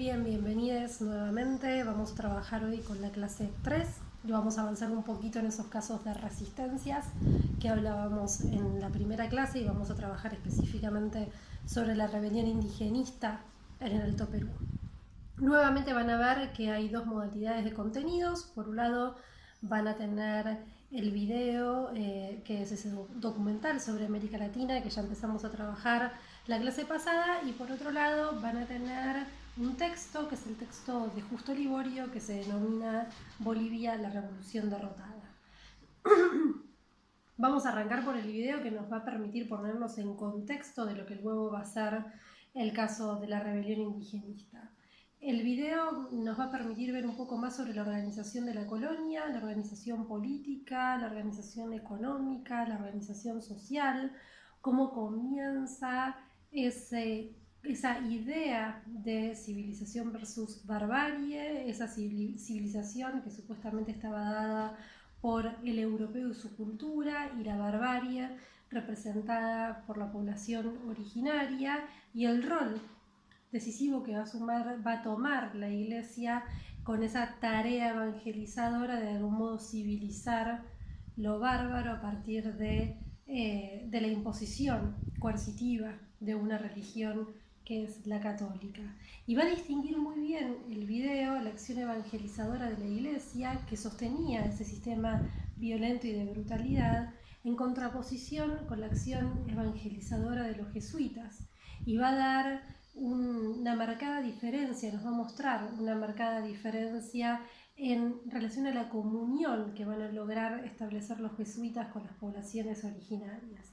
Bien, bienvenidos nuevamente. Vamos a trabajar hoy con la clase 3 y vamos a avanzar un poquito en esos casos de resistencias que hablábamos en la primera clase y vamos a trabajar específicamente sobre la rebelión indigenista en el Alto Perú. Nuevamente van a ver que hay dos modalidades de contenidos. Por un lado van a tener el video, que es ese documental sobre América Latina que ya empezamos a trabajar la clase pasada, y por otro lado van a tener un texto, que es el texto de Justo Liborio, que se denomina Bolivia, la revolución derrotada. Vamos a arrancar por el video, que nos va a permitir ponernos en contexto de lo que luego va a ser el caso de la rebelión indigenista. El video nos va a permitir ver un poco más sobre la organización de la colonia, la organización política, la organización económica, la organización social, cómo comienza esa idea de civilización versus barbarie, esa civilización que supuestamente estaba dada por el europeo y su cultura, y la barbarie representada por la población originaria, y el rol decisivo que va a tomar la Iglesia con esa tarea evangelizadora de algún modo civilizar lo bárbaro a partir de la imposición coercitiva de una religión que es la católica. Y va a distinguir muy bien el video la acción evangelizadora de la Iglesia, que sostenía ese sistema violento y de brutalidad, en contraposición con la acción evangelizadora de los jesuitas. Y va a dar una marcada diferencia, nos va a mostrar una marcada diferencia en relación a la comunión que van a lograr establecer los jesuitas con las poblaciones originarias.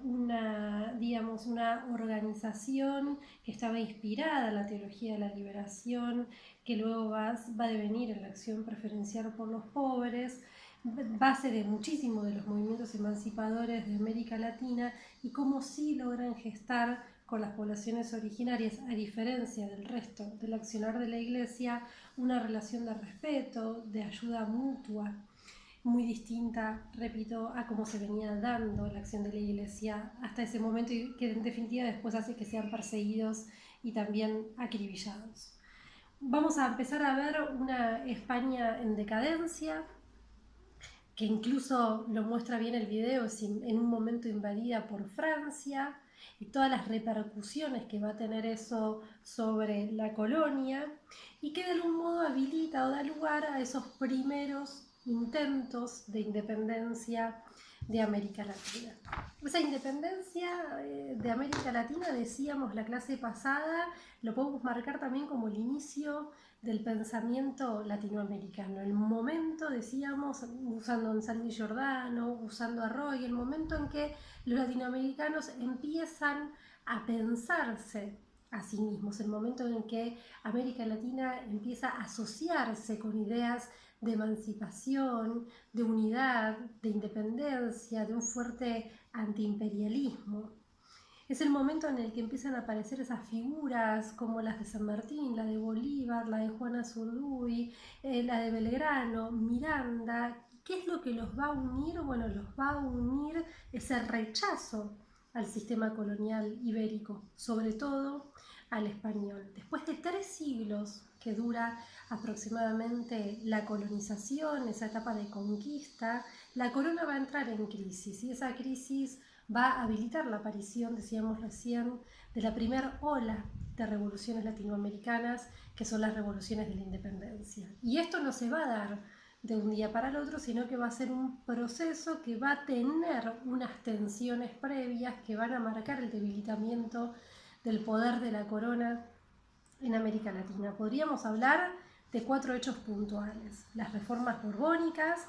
Una organización que estaba inspirada en la teología de la liberación, que luego va a devenir en la acción preferencial por los pobres, base de muchísimos de los movimientos emancipadores de América Latina, y cómo sí logran gestar con las poblaciones originarias, a diferencia del resto del accionar de la Iglesia, una relación de respeto, de ayuda mutua, muy distinta, repito, a cómo se venía dando la acción de la Iglesia hasta ese momento, y que en definitiva después hace que sean perseguidos y también acribillados. Vamos a empezar a ver una España en decadencia, que incluso lo muestra bien el video, en un momento invadida por Francia, y todas las repercusiones que va a tener eso sobre la colonia, y que de algún modo habilita o da lugar a esos primeros intentos de independencia de América Latina. Esa independencia de América Latina, decíamos la clase pasada, lo podemos marcar también como el inicio del pensamiento latinoamericano. El momento, decíamos, usando a Anselmo Giordano, usando a Roy, el momento en que los latinoamericanos empiezan a pensarse a sí mismos, el momento en que América Latina empieza a asociarse con ideas de emancipación, de unidad, de independencia, de un fuerte antiimperialismo. Es el momento en el que empiezan a aparecer esas figuras como las de San Martín, la de Bolívar, la de Juana Zurduy, la de Belgrano, Miranda. ¿Qué es lo que los va a unir? Bueno, los va a unir ese rechazo al sistema colonial ibérico, sobre todo al español. Después de 3 siglos que dura aproximadamente la colonización, esa etapa de conquista, la corona va a entrar en crisis, y esa crisis va a habilitar la aparición, decíamos recién, de la primera ola de revoluciones latinoamericanas, que son las revoluciones de la independencia. Y esto no se va a dar de un día para el otro, sino que va a ser un proceso que va a tener unas tensiones previas que van a marcar el debilitamiento del poder de la corona en América Latina. Podríamos hablar de 4 hechos puntuales: las reformas borbónicas,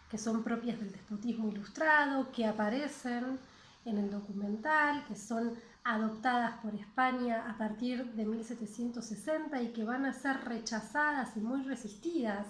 que son propias del despotismo ilustrado, que aparecen en el documental, que son adoptadas por España a partir de 1760 y que van a ser rechazadas y muy resistidas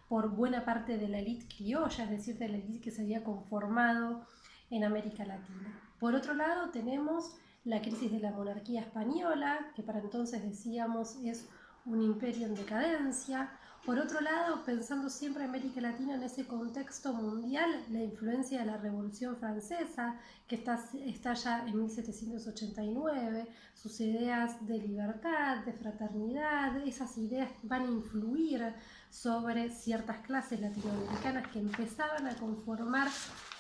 por buena parte de la élite criolla, es decir, de la élite que se había conformado en América Latina. Por otro lado, tenemos la crisis de la monarquía española, que para entonces decíamos es un imperio en decadencia. Por otro lado, pensando siempre América Latina en ese contexto mundial, la influencia de la Revolución Francesa, que está ya en 1789, sus ideas de libertad, de fraternidad, esas ideas van a influir sobre ciertas clases latinoamericanas que empezaban a conformar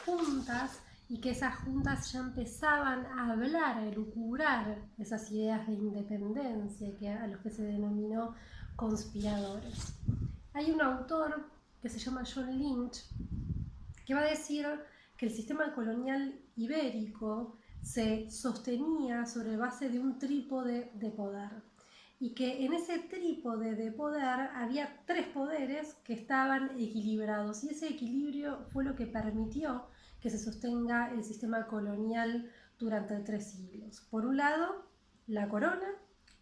juntas y que esas juntas ya empezaban a hablar, a elucubrar esas ideas de independencia a los que se denominó conspiradores. Hay un autor que se llama John Lynch que va a decir que el sistema colonial ibérico se sostenía sobre base de un trípode de poder y que en ese trípode de poder había tres poderes que estaban equilibrados y ese equilibrio fue lo que permitió que se sostenga el sistema colonial durante 3 siglos. Por un lado, la corona,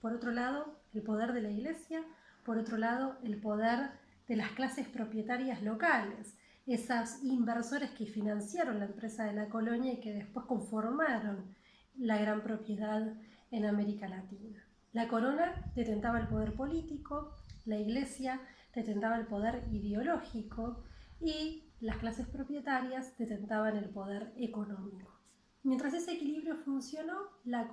por otro lado, el poder de la iglesia, por otro lado, el poder de las clases propietarias locales, esos inversores que financiaron la empresa de la colonia y que después conformaron la gran propiedad en América Latina. La corona detentaba el poder político, la iglesia detentaba el poder ideológico y las clases propietarias detentaban el poder económico. Mientras ese equilibrio funcionó, la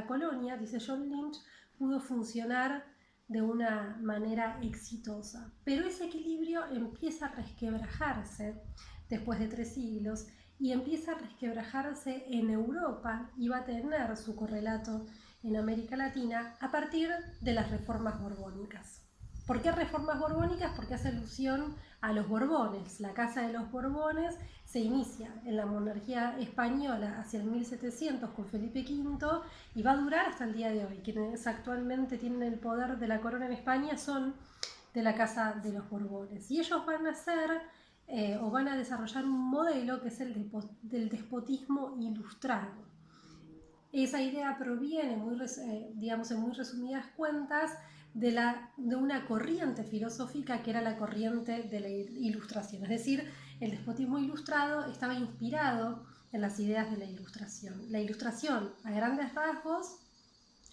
colonia, dice John Lynch, pudo funcionar de una manera exitosa. Pero ese equilibrio empieza a resquebrajarse después de 3 siglos y empieza a resquebrajarse en Europa y va a tener su correlato en América Latina a partir de las reformas borbónicas. ¿Por qué reformas borbónicas? Porque hace alusión a los Borbones. La Casa de los Borbones se inicia en la monarquía española hacia el 1700 con Felipe V y va a durar hasta el día de hoy. Quienes actualmente tienen el poder de la corona en España son de la Casa de los Borbones. Y ellos van a hacer o van a desarrollar un modelo que es el del despotismo ilustrado. Esa idea proviene, digamos, en muy resumidas cuentas, de una corriente filosófica que era la corriente de la Ilustración. Es decir, el despotismo ilustrado estaba inspirado en las ideas de la Ilustración. La Ilustración, a grandes rasgos,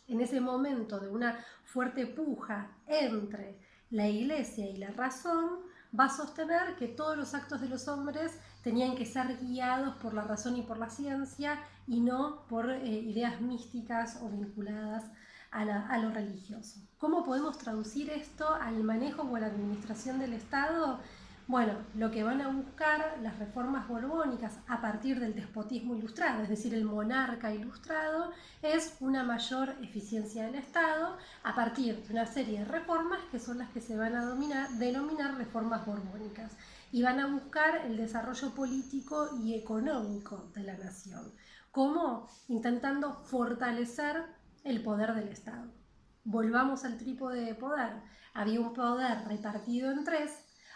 en ese momento de una fuerte puja entre la iglesia y la razón, va a sostener que todos los actos de los hombres tenían que ser guiados por la razón y por la ciencia y no por ideas místicas o vinculadas a lo religioso. ¿Cómo podemos traducir esto al manejo o a la administración del Estado? Bueno, lo que van a buscar las reformas borbónicas a partir del despotismo ilustrado, es decir, el monarca ilustrado, es una mayor eficiencia del Estado a partir de una serie de reformas que son las que se van a denominar reformas borbónicas y van a buscar el desarrollo político y económico de la nación. ¿Cómo? Intentando fortalecer el poder del Estado. Volvamos al trípode de poder. Había un poder repartido en 3.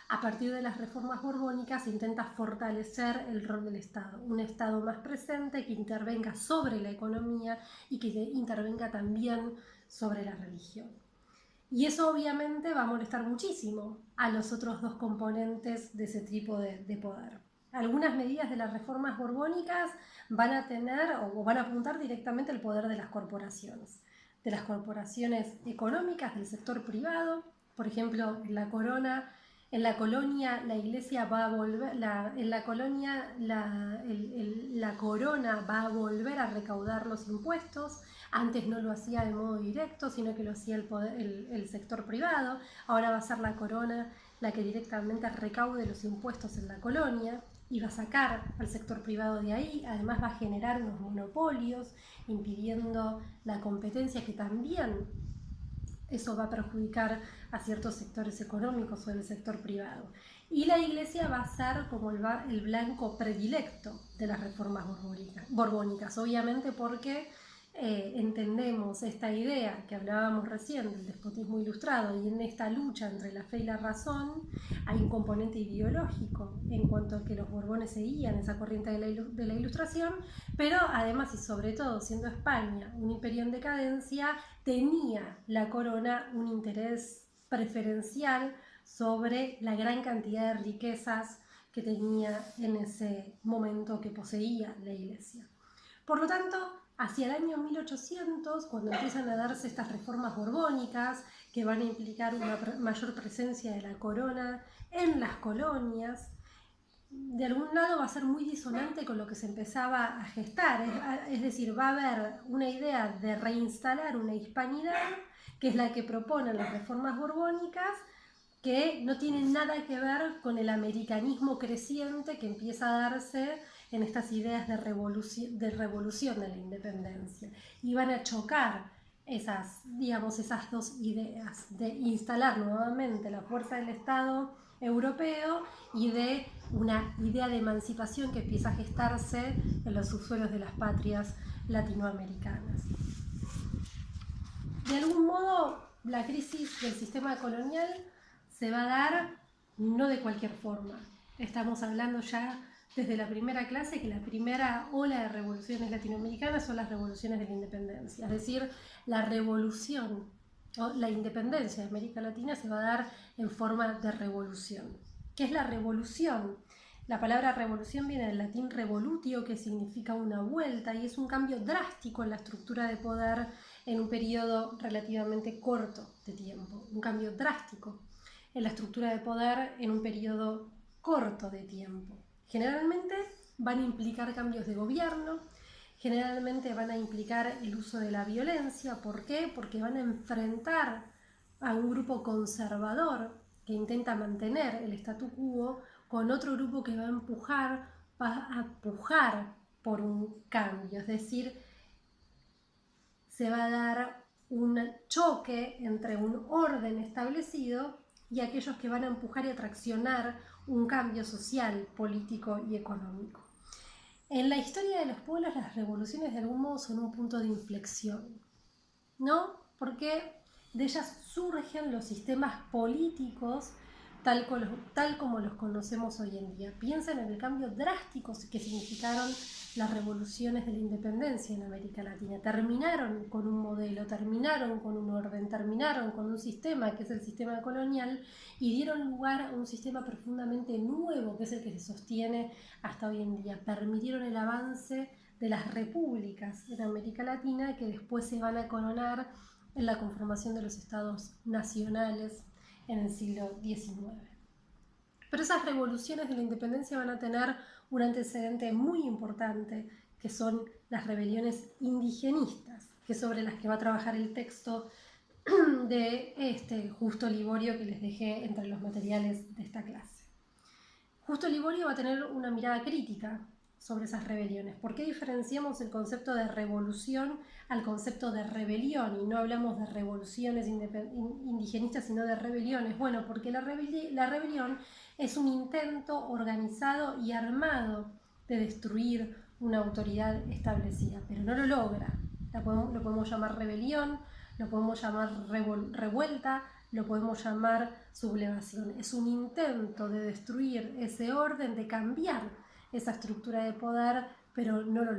A partir de las reformas borbónicas se intenta fortalecer el rol del Estado, un Estado más presente que intervenga sobre la economía y que intervenga también sobre la religión. Y eso obviamente va a molestar muchísimo a los otros 2 componentes de ese trípode de poder. Algunas medidas de las reformas borbónicas van a tener o van a apuntar directamente al poder de las corporaciones económicas del sector privado. Por ejemplo, en la colonia la iglesia va a volver, la corona va a volver a recaudar los impuestos. Antes no lo hacía de modo directo, sino que lo hacía el sector privado. Ahora va a ser la corona la que directamente recaude los impuestos en la colonia y va a sacar al sector privado de ahí. Además va a generar unos monopolios, impidiendo la competencia, que también eso va a perjudicar a ciertos sectores económicos o del sector privado. Y la iglesia va a ser como el blanco predilecto de las reformas borbónicas, obviamente porque entendemos esta idea que hablábamos recién del despotismo ilustrado, y en esta lucha entre la fe y la razón hay un componente ideológico en cuanto a que los Borbones seguían esa corriente de la Ilustración, pero además y sobre todo, siendo España un imperio en decadencia, tenía la corona un interés preferencial sobre la gran cantidad de riquezas que tenía en ese momento, que poseía la iglesia. Por lo tanto, Hacia el año 1800, cuando empiezan a darse estas reformas borbónicas que van a implicar una mayor presencia de la corona en las colonias, de algún lado va a ser muy disonante con lo que se empezaba a gestar, es decir, va a haber una idea de reinstalar una hispanidad, que es la que proponen las reformas borbónicas, que no tienen nada que ver con el americanismo creciente que empieza a darse en estas ideas de revolución de la independencia. Y van a chocar esas dos ideas, de instalar nuevamente la fuerza del Estado europeo y de una idea de emancipación que empieza a gestarse en los subsuelos de las patrias latinoamericanas. De algún modo, la crisis del sistema colonial se va a dar no de cualquier forma. Estamos hablando ya desde la primera clase que la primera ola de revoluciones latinoamericanas son las revoluciones de la independencia. Es decir, la revolución o la independencia de América Latina se va a dar en forma de revolución. ¿Qué es la revolución? La palabra revolución viene del latín revolutio, que significa una vuelta, y es un cambio drástico en la estructura de poder en un periodo relativamente corto de tiempo. Un cambio drástico en la estructura de poder en un periodo corto de tiempo. Generalmente van a implicar cambios de gobierno, generalmente van a implicar el uso de la violencia. ¿Por qué? Porque van a enfrentar a un grupo conservador que intenta mantener el statu quo con otro grupo que va a pujar por un cambio. Es decir, se va a dar un choque entre un orden establecido y aquellos que van a empujar y a traccionar un cambio social, político y económico. En la historia de los pueblos, las revoluciones de algún modo son un punto de inflexión, ¿no? Porque de ellas surgen los sistemas políticos tal como los conocemos hoy en día. Piensen en el cambio drástico que significaron las revoluciones de la independencia en América Latina. Terminaron con un modelo, terminaron con un orden, terminaron con un sistema que es el sistema colonial y dieron lugar a un sistema profundamente nuevo que es el que se sostiene hasta hoy en día. Permitieron el avance de las repúblicas en América Latina que después se van a coronar en la conformación de los estados nacionales en el siglo XIX. Pero esas revoluciones de la independencia van a tener un antecedente muy importante, que son las rebeliones indigenistas, que es sobre las que va a trabajar el texto de Justo Liborio que les dejé entre los materiales de esta clase. Justo Liborio va a tener una mirada crítica sobre esas rebeliones. ¿Por qué diferenciamos el concepto de revolución al concepto de rebelión y no hablamos de revoluciones indigenistas sino de rebeliones? Bueno, porque la rebelión es un intento organizado y armado de destruir una autoridad establecida, pero no lo logra. Lo podemos llamar rebelión, lo podemos llamar revuelta, lo podemos llamar sublevación. Es un intento de destruir ese orden, de cambiar esa estructura de poder, pero no lo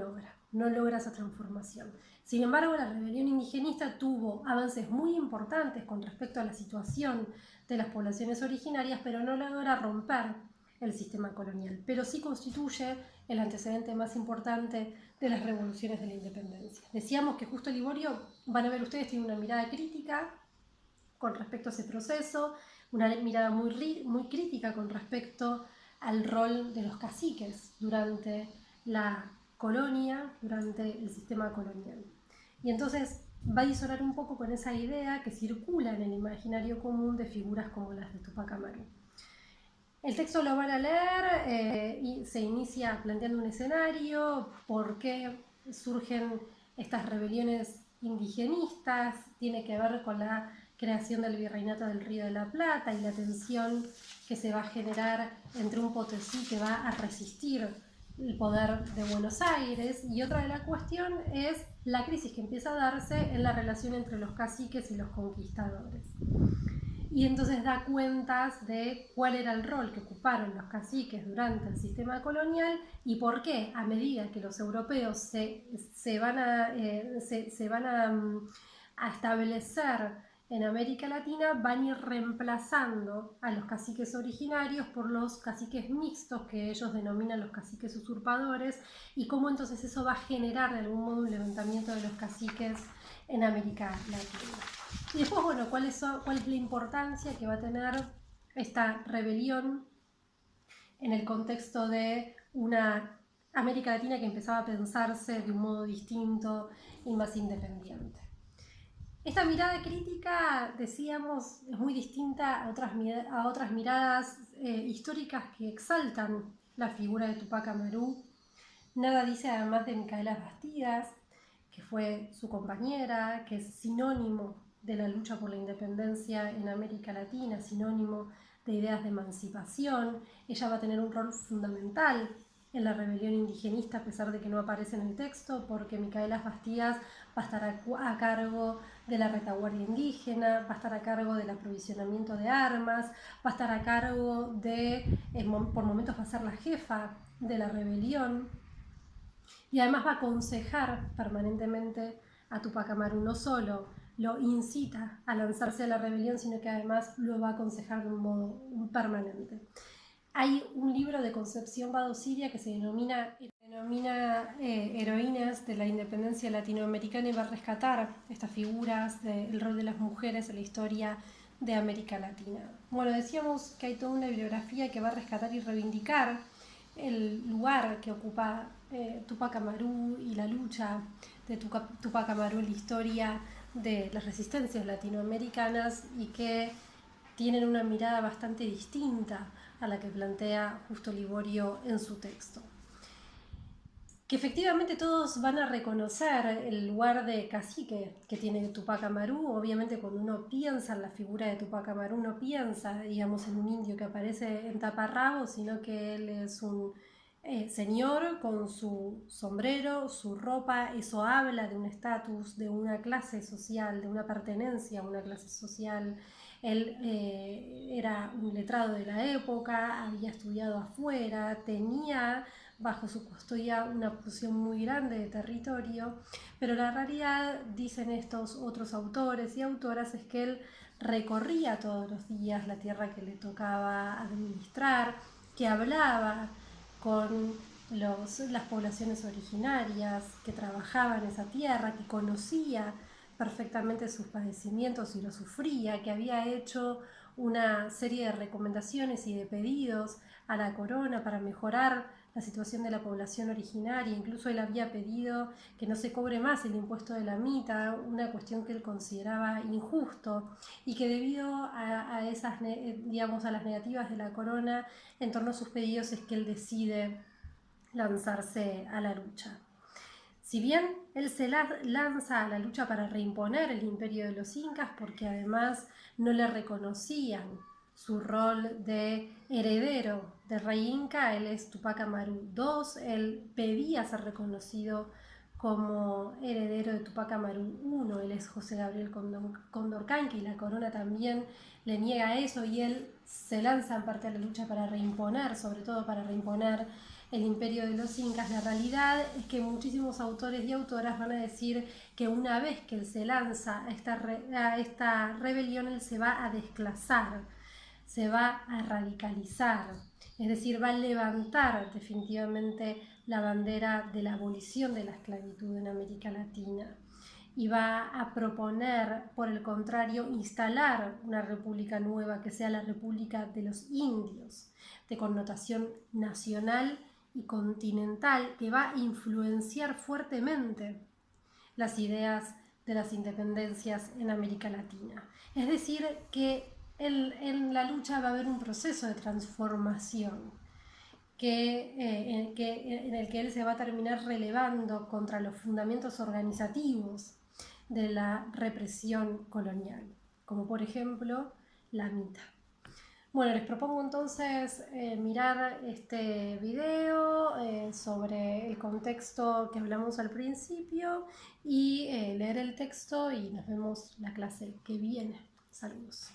logra esa transformación. Sin embargo, la rebelión indigenista tuvo avances muy importantes con respecto a la situación de las poblaciones originarias, pero no logra romper el sistema colonial, pero sí constituye el antecedente más importante de las revoluciones de la independencia. Decíamos que Justo Liborio, van a ver ustedes, tiene una mirada crítica con respecto a ese proceso, una mirada muy crítica con respecto al rol de los caciques durante la colonia, durante el sistema colonial. Y entonces va a disonar un poco con esa idea que circula en el imaginario común de figuras como las de Tupac Amaru. El texto lo van a leer y se inicia planteando un escenario, por qué surgen estas rebeliones indigenistas, tiene que ver con la creación del virreinato del Río de la Plata y la tensión que se va a generar entre un Potosí que va a resistir el poder de Buenos Aires, y otra de la cuestión es la crisis que empieza a darse en la relación entre los caciques y los conquistadores. Y entonces da cuentas de cuál era el rol que ocuparon los caciques durante el sistema colonial y por qué, a medida que los europeos se van a establecer en América Latina van a ir reemplazando a los caciques originarios por los caciques mixtos, que ellos denominan los caciques usurpadores, y cómo entonces eso va a generar de algún modo un levantamiento de los caciques en América Latina. Y después, bueno, ¿cuál es la importancia que va a tener esta rebelión en el contexto de una América Latina que empezaba a pensarse de un modo distinto y más independiente? Esta mirada crítica, decíamos, es muy distinta a otras miradas históricas que exaltan la figura de Tupac Amaru. Nada dice además de Micaela Bastidas, que fue su compañera, que es sinónimo de la lucha por la independencia en América Latina, sinónimo de ideas de emancipación. Ella va a tener un rol fundamental en la rebelión indigenista, a pesar de que no aparece en el texto, porque Micaela Bastidas va a estar a cargo de la retaguardia indígena, va a estar a cargo del aprovisionamiento de armas, va a estar a cargo de, por momentos va a ser la jefa de la rebelión, y además va a aconsejar permanentemente a Tupac Amaru. No solo lo incita a lanzarse a la rebelión, sino que además lo va a aconsejar de un modo permanente. Hay un libro de Concepción Vado Siria que se denomina Heroínas de la Independencia Latinoamericana, y va a rescatar estas figuras del rol de las mujeres en la historia de América Latina. Bueno, decíamos que hay toda una bibliografía que va a rescatar y reivindicar el lugar que ocupa Tupac Amaru y la lucha de Tupac Amaru en la historia de las resistencias latinoamericanas, y que tienen una mirada bastante distinta a la que plantea Justo Liborio en su texto. Que efectivamente todos van a reconocer el lugar de cacique que tiene Tupac Amaru. Obviamente cuando uno piensa en la figura de Tupac Amaru, no piensa, digamos, en un indio que aparece en taparrabos, sino que él es un señor con su sombrero, su ropa. Eso habla de un estatus, de una clase social, de una pertenencia a una clase social. Él era un letrado de la época, había estudiado afuera, tenía bajo su custodia una porción muy grande de territorio, pero la realidad, dicen estos otros autores y autoras, es que él recorría todos los días la tierra que le tocaba administrar, que hablaba con las poblaciones originarias, que trabajaba en esa tierra, que conocía perfectamente sus padecimientos y los sufría, que había hecho una serie de recomendaciones y de pedidos a la corona para mejorar la situación de la población originaria. Incluso él había pedido que no se cobre más el impuesto de la mita, una cuestión que él consideraba injusto, y que debido a esas, digamos, a las negativas de la corona en torno a sus pedidos es que él decide lanzarse a la lucha. Si bien él se lanza a la lucha para reimponer el imperio de los incas, porque además no le reconocían su rol de heredero del rey inca, él es Tupac Amaru II, él pedía ser reconocido como heredero de Tupac Amaru I, él es José Gabriel Condorcanqui, y la corona también le niega eso, y él se lanza en parte a la lucha para reimponer, sobre todo para reimponer el imperio de los incas. La realidad es que muchísimos autores y autoras van a decir que una vez que él se lanza a esta rebelión, él se va a desclasar, se va a radicalizar, es decir, va a levantar definitivamente la bandera de la abolición de la esclavitud en América Latina, y va a proponer, por el contrario, instalar una república nueva que sea la República de los Indios, de connotación nacional y continental, que va a influenciar fuertemente las ideas de las independencias en América Latina. Es decir, que en la lucha va a haber un proceso de transformación en el que él se va a terminar relevando contra los fundamentos organizativos de la represión colonial, como por ejemplo la mita. Bueno, les propongo entonces mirar este video sobre el contexto que hablamos al principio, y leer el texto, y nos vemos la clase que viene. Saludos.